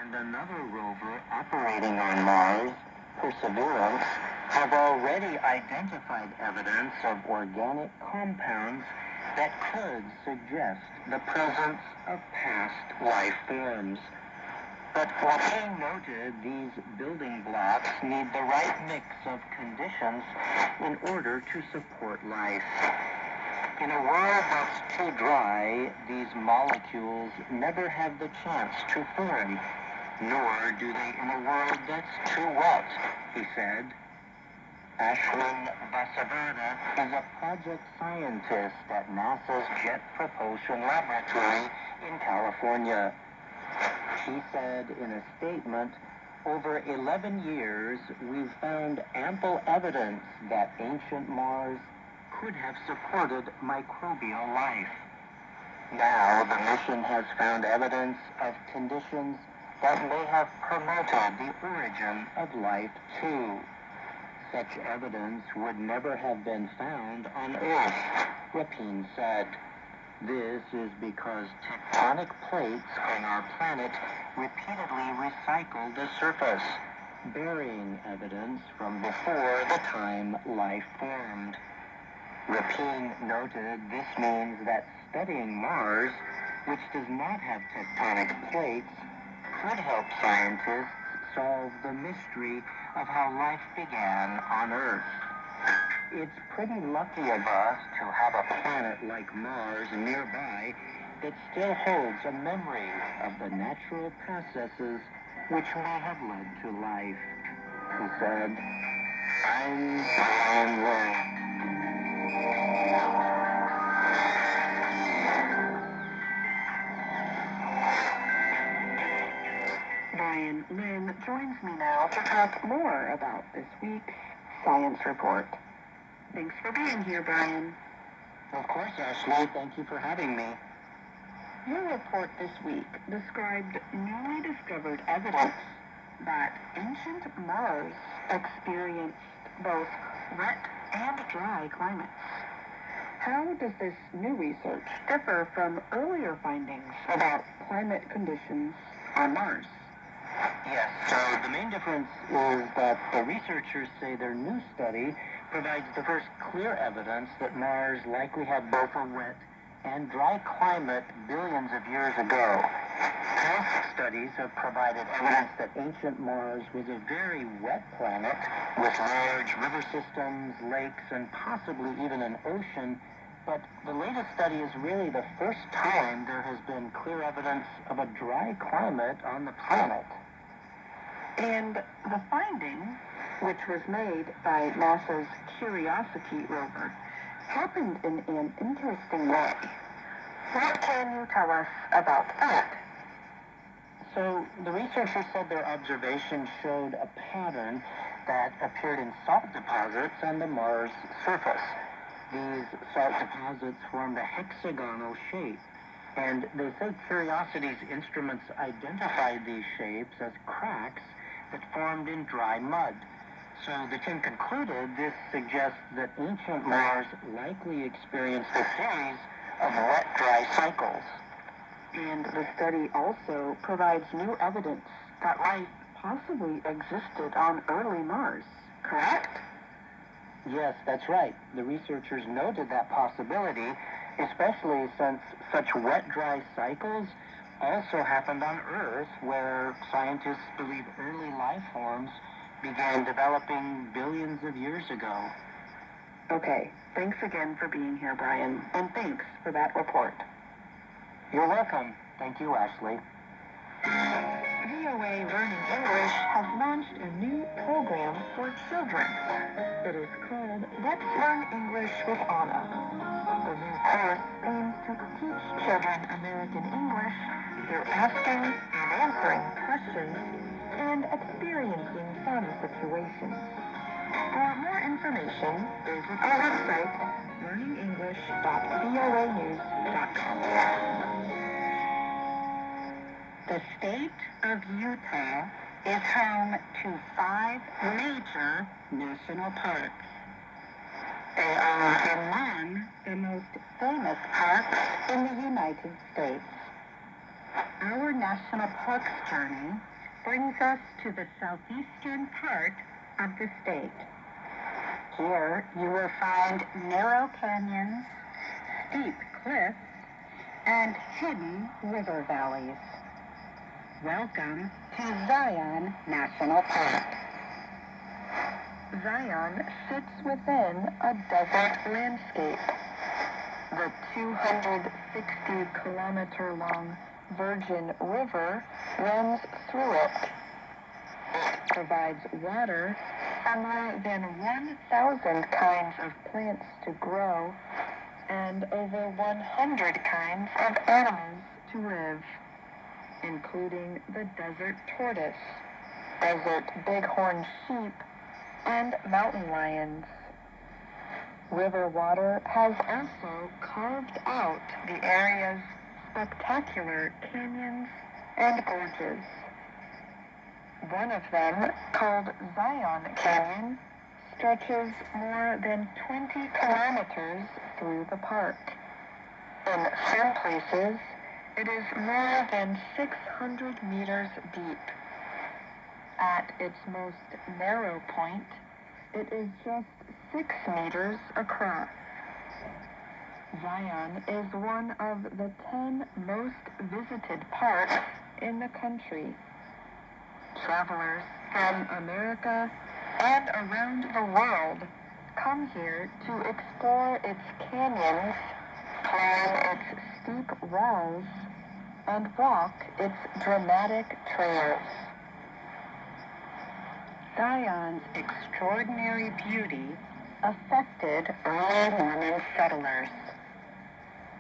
and another rover operating on Mars, Perseverance, have already identified evidence of organic compounds that could suggest the presence of past life forms. But Freq noted these building blocks need the right mix of conditions in order to support life. In a world that's too dry, these molecules never have the chance to form, nor do they in a world that's too wet, he said. Ashlyn Vasavada is a project scientist at NASA's Jet Propulsion Laboratory in California. She said in a statement, "Over 11 years, we've found ample evidence that ancient Mars could have supported microbial life. Now the mission has found evidence of conditions that may have promoted the origin of life too. Such evidence would never have been found on Earth," Rapine said. "This is because tectonic plates on our planet repeatedly recycle the surface, burying evidence from before the time life formed." Rapine noted this means that studying Mars, which does not have tectonic plates, could help scientists solve the mystery of how life began on Earth. It's pretty lucky of us to have a planet like Mars nearby that still holds a memory of the natural processes which may have led to life, he said. I'm Brian Lowe. Brian Lynn joins me now to talk more about this week's Science Report. Thanks for being here, Brian. Of course, Ashley. Thank you for having me. Your report this week described newly discovered evidence that ancient Mars experienced both wet and dry climates. How does this new research differ from earlier findings about climate conditions on Mars? Yes, so the main difference is that the researchers say their new study provides the first clear evidence that Mars likely had both a wet and dry climate billions of years ago. Past studies have provided evidence that ancient Mars was a very wet planet with large river systems, lakes, and possibly even an ocean. But the latest study is really the first time there has been clear evidence of a dry climate on the planet. And the finding, which was made by NASA's Curiosity rover, happened in an interesting way. What can you tell us about that? So the researchers said their observations showed a pattern that appeared in salt deposits on the Mars surface. These salt deposits formed a hexagonal shape, and they say Curiosity's instruments identified these shapes as cracks that formed in dry mud. So the team concluded this suggests that ancient Mars likely experienced a series of wet-dry cycles. And the study also provides new evidence that life possibly existed on early Mars, correct? Yes, that's right. The researchers noted that possibility, especially since such wet-dry cycles also happened on Earth, where scientists believe early life forms began developing billions of years ago. Okay, thanks again for being here, Brian, and thanks for that report. You're welcome. Thank you, Ashley. VOA Learning English has launched a new program for children. It is called Let's Learn English with Anna. The new course aims to teach children American English through asking and answering questions and experiencing fun situations. For more information, visit our website, learningenglish.voanews.com. The state of Utah is home to 5 major national parks. They are among the most famous parks in the United States. Our national parks journey brings us to the southeastern part of the state. Here you will find narrow canyons, steep cliffs, and hidden river valleys. Welcome to Zion National Park. Zion sits within a desert landscape. The 260-kilometer-long Virgin River runs through it. It provides water for more than 1,000 kinds of plants to grow and over 100 kinds of animals to live, including the desert tortoise, desert bighorn sheep, and mountain lions. River water has also carved out the area's spectacular canyons and gorges. One of them, called Zion Canyon, stretches more than 20 kilometers through the park. In some places, it is more than 600 meters deep. At its most narrow point, it is just 6 meters across. Zion is one of the 10 most visited parks in the country. Travelers from America and around the world come here to explore its canyons, climb its steep walls, and walk its dramatic trails. Zion's extraordinary beauty affected early Mormon settlers.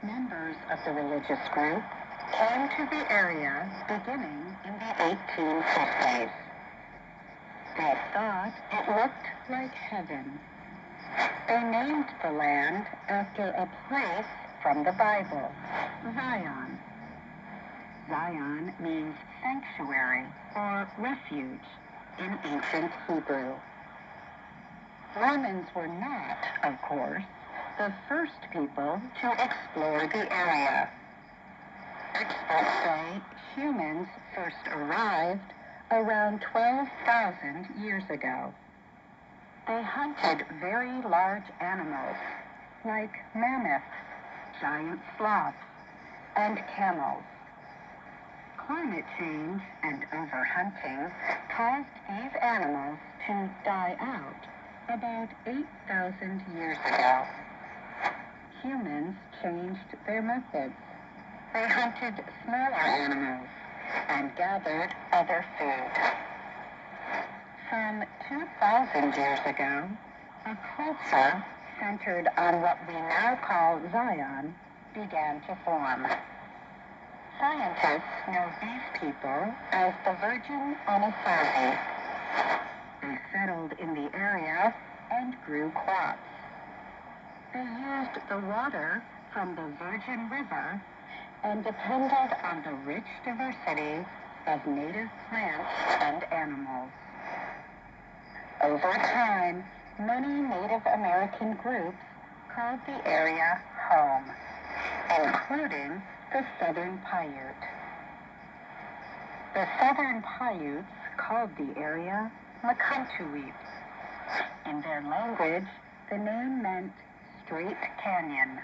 Members of the religious group came to the area beginning in the 1850s. They thought it looked like heaven. They named the land after a place from the Bible, Zion. Zion means sanctuary or refuge in ancient Hebrew. Mormons were not, of course, the first people to explore the area. Experts say humans first arrived around 12,000 years ago. They hunted very large animals like mammoths, giant sloths, and camels. Climate change and overhunting caused these animals to die out about 8,000 years ago. Humans changed their methods. They hunted smaller animals and gathered other food. Some 2,000 years ago, a culture centered on what we now call Zion began to form. Scientists know these people as the Virgin Anasazi. They settled in the area and grew crops. They used the water from the Virgin River and depended on the rich diversity of native plants and animals. Over time, many Native American groups called the area home, including the Southern Paiute. The Southern Paiutes called the area Makuntuweap. In their language, the name meant Straight Canyon.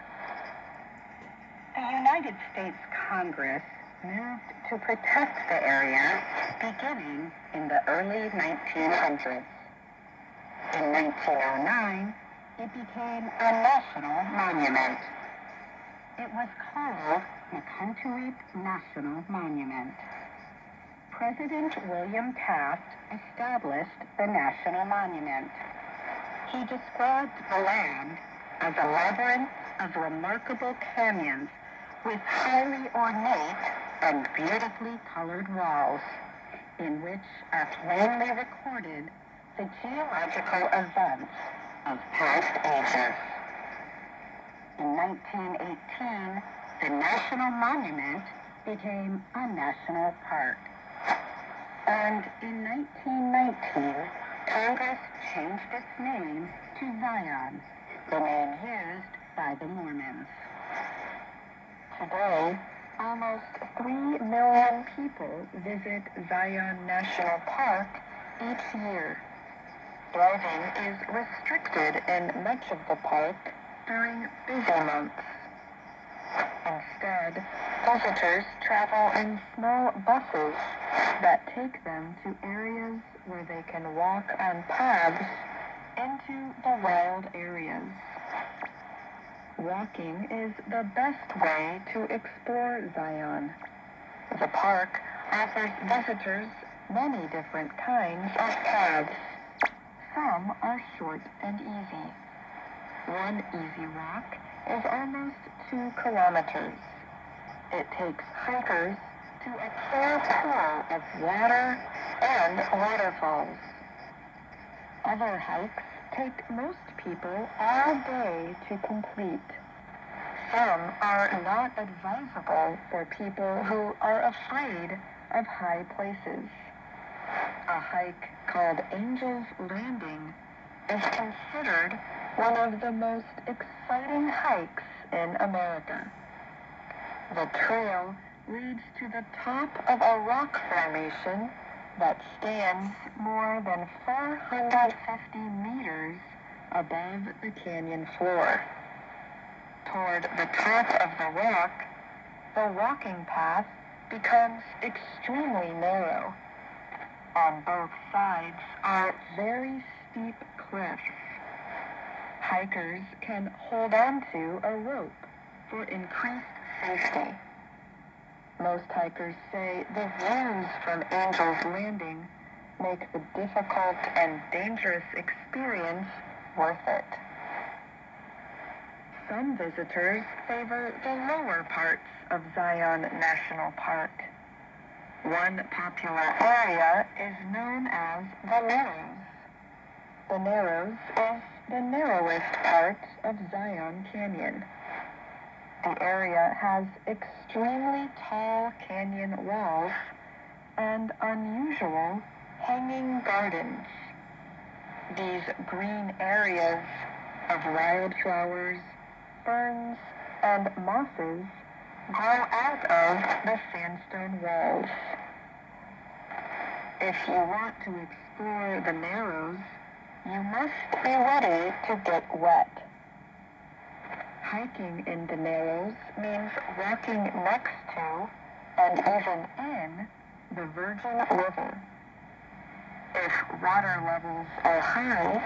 The United States Congress moved to protect the area beginning in the early 1900s. In 1909, it became a national monument. It was called Makuntuweap National Monument. President William Taft established the national monument. He described the land as a labyrinth of remarkable canyons with highly ornate and beautifully colored walls, in which are plainly recorded the geological events of past ages. In 1918, the national monument became a national park. And in 1919, Congress changed its name to Zion, the name used by the Mormons. Today, Almost 3 million people visit Zion National Park each year. Driving is restricted in much of the park during busy months. Instead, visitors travel in small buses that take them to areas where they can walk on paths into the wild areas. Walking is the best way to explore Zion. The park offers visitors many different kinds of paths. Some are short and easy. One easy walk is almost 2 kilometers. It takes hikers to a clear pool of water and waterfalls. Other hikes take most people all day to complete. Some are not advisable for people who are afraid of high places. A hike called Angel's Landing is considered one of the most exciting hikes in America. The trail leads to the top of a rock formation that stands more than 450 meters above the canyon floor. Toward the top of the rock, the walking path becomes extremely narrow. On both sides are very steep cliffs. Hikers can hold on to a rope for increased safety. Most hikers say the views from Angel's Landing make the difficult and dangerous experience worth it. Some visitors favor the lower parts of Zion National Park. One popular area is known as the Narrows. The Narrows is the narrowest part of Zion Canyon. The area has extremely tall canyon walls and unusual hanging gardens. These green areas of wildflowers, ferns, and mosses grow out of the sandstone walls. If you want to explore the Narrows, you must be ready to get wet. Hiking in the Narrows means walking next to and even in the Virgin River. If water levels are high,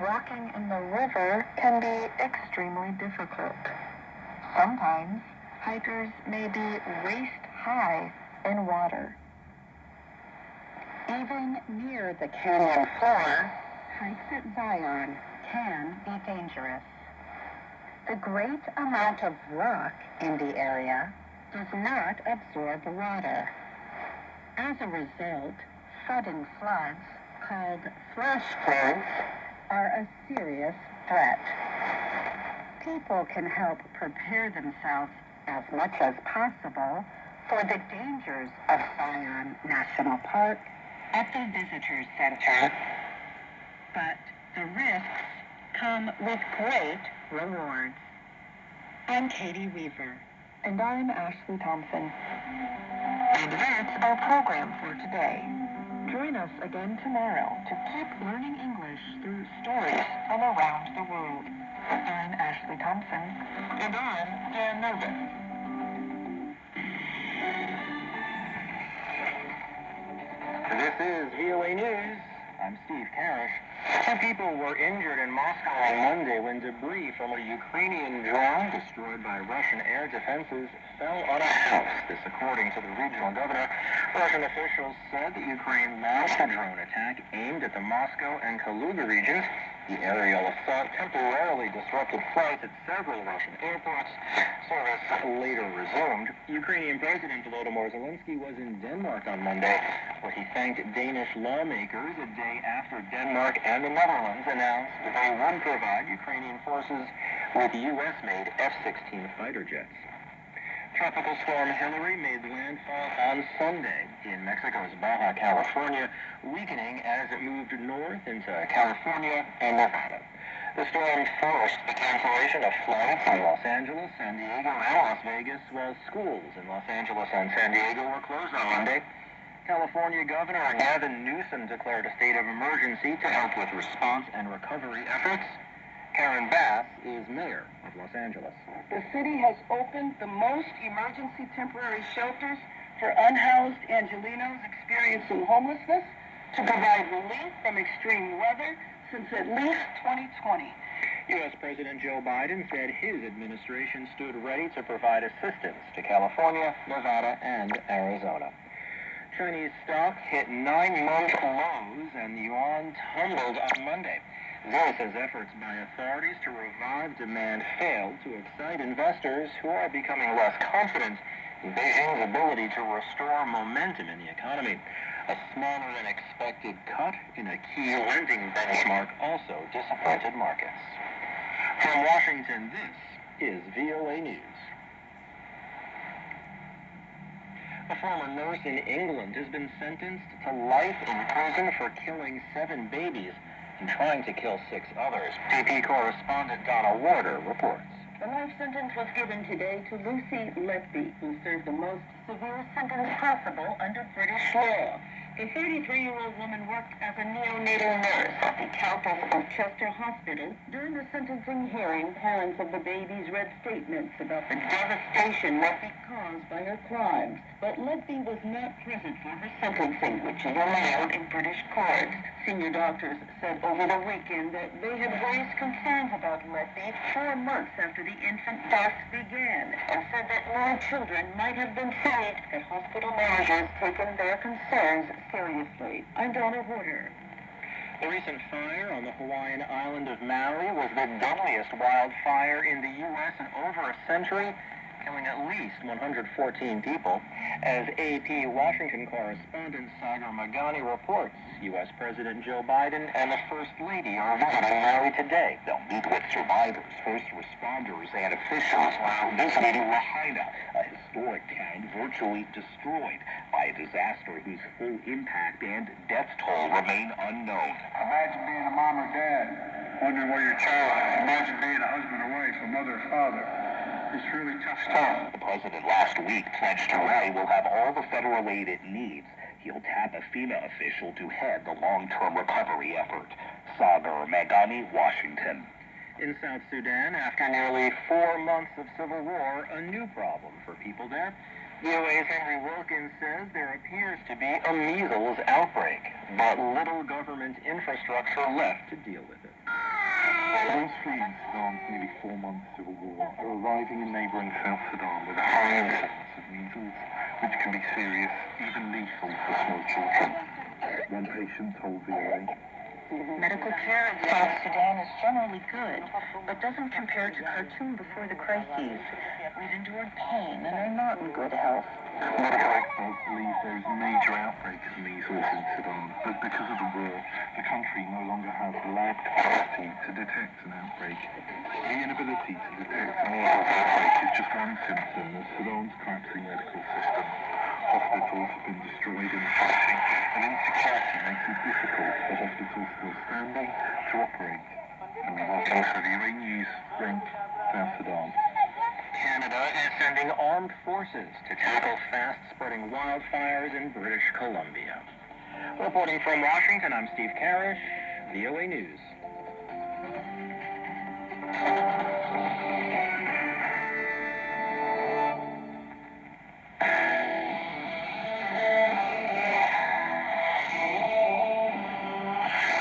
walking in the river can be extremely difficult. Sometimes, hikers may be waist-high in water. Even near the canyon floor, hikes at Zion can be dangerous. The great amount of rock in the area does not absorb water. As a result, sudden floods, called flash floods, are a serious threat. People can help prepare themselves as much as possible for the dangers of Zion National Park at the Visitor Center. But the risks come with great rewards. I'm Katie Weaver. And I'm Ashley Thompson. And that's our program for today. Join us again tomorrow to keep learning English through stories from around the world. I'm Ashley Thompson. And I'm Dan Novin. This is VOA News. I'm Steve Karish. 2 people were injured in Moscow on Monday when debris from a Ukrainian drone destroyed by Russian air defenses fell on a house. This according to the regional governor. Russian officials said that Ukraine launched a drone attack aimed at the Moscow and Kaluga regions. The aerial assault temporarily disrupted flights at several Russian airports. Service later resumed. Ukrainian President Volodymyr Zelensky was in Denmark on Monday, where he thanked Danish lawmakers a day after Denmark and the Netherlands announced that they would provide Ukrainian forces with U.S.-made F-16 fighter jets. Tropical storm Hillary made landfall on Sunday in Mexico's Baja California, weakening as it moved north into California and Nevada. The storm forced the cancellation of flights in Los Angeles, San Diego, and Las Vegas, while schools in Los Angeles and San Diego were closed on Monday. California Governor Gavin Newsom declared a state of emergency to help with response and recovery efforts. Karen Bass is mayor of Los Angeles. The city has opened the most emergency temporary shelters for unhoused Angelenos experiencing homelessness to provide relief from extreme weather since at least 2020. U.S. President Joe Biden said his administration stood ready to provide assistance to California, Nevada, and Arizona. Chinese stocks hit 9-month lows and the yuan tumbled on Monday. This as efforts by authorities to revive demand failed to excite investors who are becoming less confident in Beijing's ability to restore momentum in the economy. A smaller than expected cut in a key lending benchmark also disappointed markets. From Washington, this is VOA News. A former nurse in England has been sentenced to life in prison for killing 7 babies and trying to kill 6 others. AP correspondent Donna Warder reports. The life sentence was given today to Lucy Letby, who served the most severe sentence possible under British law. The 33-year-old woman worked as a neonatal nurse at the Countess of Chester Hospital. During the sentencing hearing, parents of the babies read statements about the devastation Letby caused by her crimes. But Letby was not present for her sentencing, which is allowed in British courts. Senior doctors said over the weekend that they had raised concerns about Letby 4 months after the infant deaths began, and said that more children might have been saved had hospital managers taken their concerns seriously. I'm Donna Warder. The recent fire on the Hawaiian island of Maui was the deadliest wildfire in the U.S. in over a century, killing at least 114 people. As AP Washington correspondent Sagar Magani reports, U.S. President Joe Biden and the First Lady are visiting Maui today. They'll meet with survivors, first responders, and officials while visiting Lahaina, a historic town virtually destroyed by a disaster whose full impact and death toll remain unknown. Imagine being a mom or dad, wondering where your child is. Imagine being a husband or wife, a mother or father. It's really tough stuff. The president last week pledged Hawaii will have all the federal aid it needs. He'll tap a FEMA official to head the long-term recovery effort. Sagar Magani, Washington. In South Sudan, after nearly 4 months of civil war, a new problem for people there. VOA's Henry Wilkins says there appears to be a measles outbreak, but little government infrastructure left to deal with it. Those fleeing Sudan's nearly 4 months civil war are arriving in neighboring South Sudan with a high incidence of measles, which can be serious, even lethal for small children. One patient told VOA. Medical care in South Sudan is generally good, but doesn't compare to Khartoum before the crises. We've endured pain and are not in good health. Medical experts believe there is a major outbreak of measles in Sudan, but because of the war, the country no longer has the lab capacity to detect an outbreak. The inability to detect a measles outbreak is just one symptom of Sudan's collapsing medical system. Hospitals have been destroyed in fighting, and insecurity makes it difficult for hospitals still standing to operate. And we welcome to the VOA News, Freq, South Sudan. Canada is sending armed forces to tackle fast-spreading wildfires in British Columbia. Reporting from Washington, I'm Steve Karish, VOA News.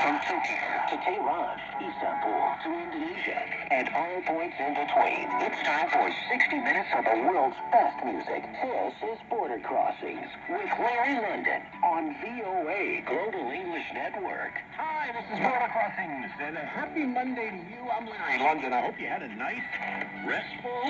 From Tokyo to Tehran, Istanbul to Indonesia, and all points in between, it's time for 60 minutes of the world's best music. This is Border Crossings with Larry London on VOA Global English Network. Hi, this is Border Crossings, and a happy Monday to you. I'm Larry London. I hope you had a nice, restful,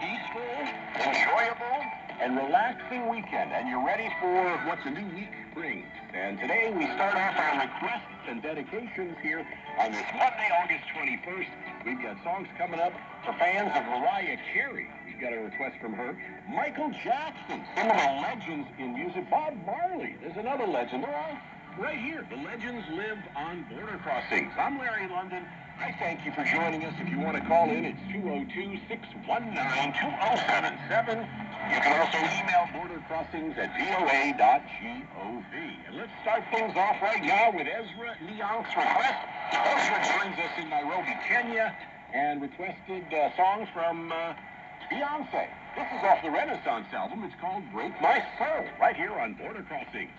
peaceful, enjoyable, and relaxing weekend, and you're ready for what the new week brings. And today we start off our requests and dedications here on this Monday, August 21st. We've got songs coming up for fans of Mariah Carey. We've got a request from her. Michael Jackson, some of the legends in music. Bob Marley, there's another legend. They're all right here. The legends live on Border Crossings. I'm Larry London. I thank you for joining us. If you want to call in, it's 202-619-2077. You can also email bordercrossings@voa.gov. And let's start things off right now with Ezra Leonk's request. Ezra joins us in Nairobi, Kenya, and requested songs from Beyonce. This is off the Renaissance album. It's called Break My Soul, right here on Border Crossings.